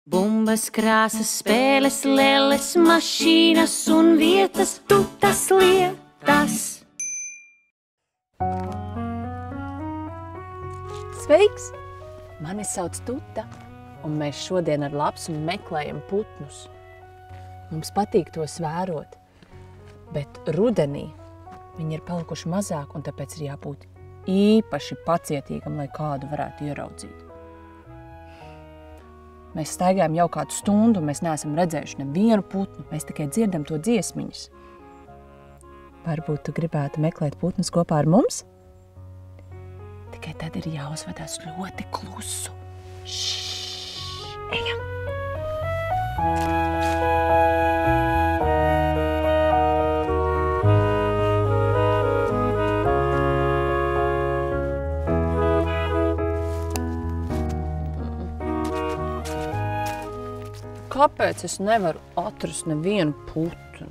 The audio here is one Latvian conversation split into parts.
Bumbas, krāsas, spēles, lelles, mašīnas un vietas, tutas lietas. Sveiks! Mani sauc Tuta, un mēs šodien ar Lapsu meklējam putnus. Mums patīk tos vērot, bet rudenī viņi ir palikuši mazāk, un tāpēc ir jābūt īpaši pacietīgam, lai kādu varētu ieraudzīt. Mēs staigājam jau kādu stundu, un mēs neesam redzējuši nevienu putnu, mēs tikai dzirdam to dziesmiņas. Varbūt tu gribētu meklēt putnus kopā ar mums? Tikai tad ir jāuzvedās ļoti klusu. Ššš, ejam! Kāpēc es nevaru atrast nevienu putnu?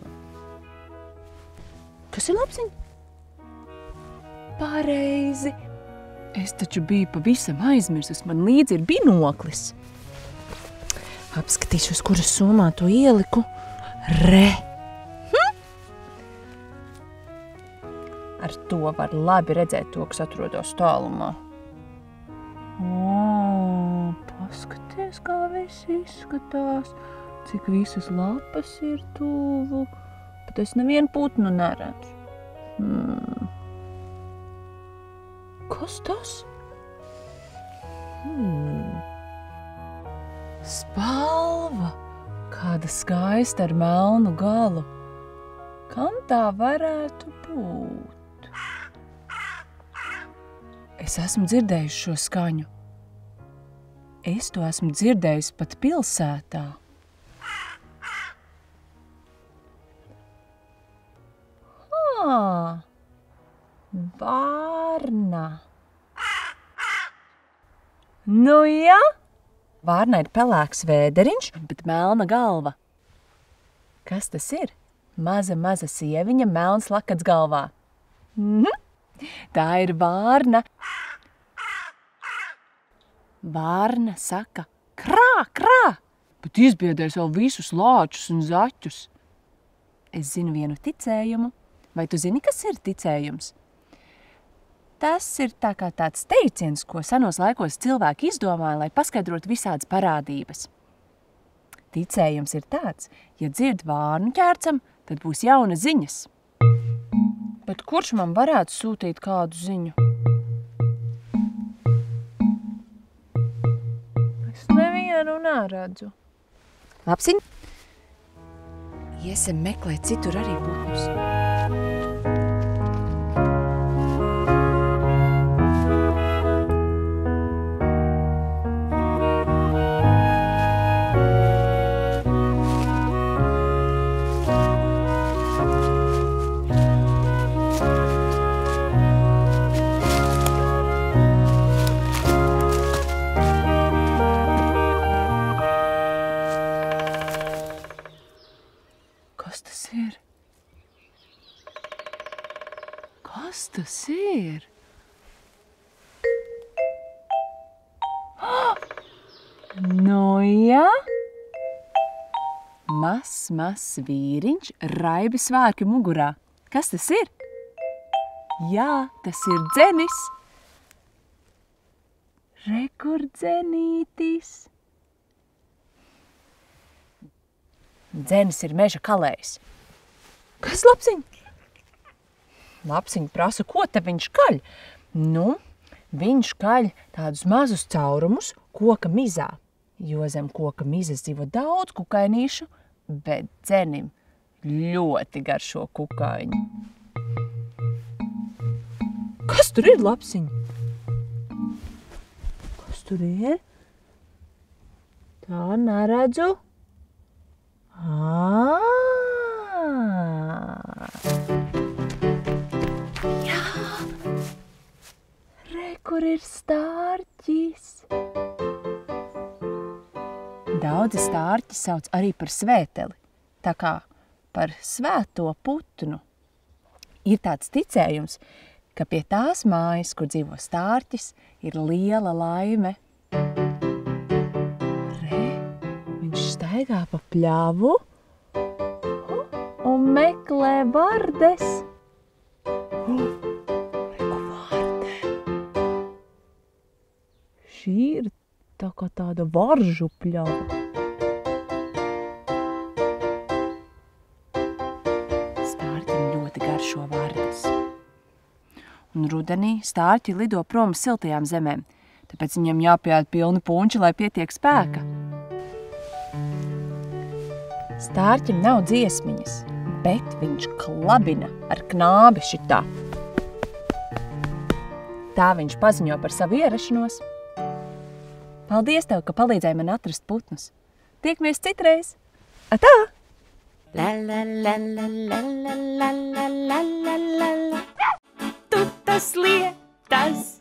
Kas ir, Lapsiņa? Pareizi! Es taču biju pavisam aizmirsus, man līdzi ir binoklis. Apskatīšu, uz kuras somā to ieliku. Re! Ar to var labi redzēt to, kas atrodas tālumā. Paskaties, kā viss izskatās, cik visas lapas ir tuvu, bet es nevienu putnu neredzu. Kas tas? Spalva, kāda skaista ar melnu galu. Kam tā varētu būt? Es esmu dzirdējusi šo skaņu. Es to esmu dzirdējusi pat pilsētā. Vārna. Nu ja? Vārna ir pelēks vēderiņš, bet melna galva. Kas tas ir? Maza sieviņa, melns lakats galvā. Tā ir vārna. Vārna saka krā, krā, bet izbiedēs vēl visus lāčus un zaķus. Es zinu vienu ticējumu. Vai tu zini, kas ir ticējums? Tas ir tā kā tāds teiciens, ko senos laikos cilvēki izdomāja, lai paskaidrotu visādas parādības. Ticējums ir tāds, ja dzird vārnu ķērcam, tad būs jauna ziņas. Bet kurš man varētu sūtīt kādu ziņu? Nevienu neredzu. Lapsiņ? Iesim meklēt citur arī putnus. Kas tas ir? Kas tas ir? Nu ja? Mazs vīriņš, raibi svārki mugurā. Kas tas ir? Jā, tas ir dzenis. Re, kur dzenītis. Dzenis ir meža kalējs. Kas, Lapsiņ? Lapsiņ prasa, ko te viņš kaļ? Nu, viņš kaļ tādus mazus caurumus koka mizā, jo zem koka mizas dzīvo daudz kukainīšu, bet dzenim ļoti garšo kukaiņu. Kas tur ir, Lapsiņ? Kas tur ir? Tā neredzu. Jā! Re, kur ir stārķis? Daudzi stārķi sauc arī par svēteli, tā kā par svēto putnu. Ir tāds ticējums, ka pie tās mājas, kur dzīvo stārķis, ir liela laime. Re, staigā pa pļavu un meklē vardes. Reku varde. Šī ir tā kā tāda varžu pļava. Stārķim ļoti garšo vardes. Un rudenī stārķi lido prom uz siltajām zemēm, tāpēc viņiem jāpieēd pilni punči, lai pietiek spēka. Stārķim nav dziesmiņas, bet viņš klabina ar knābi šitā. Tā viņš paziņo par savu ierašanos. Paldies tev, ka palīdzēji man atrast putnus. Tiekamies citreiz. Atā! La la la la la la la la la la la. Tu tas lietas!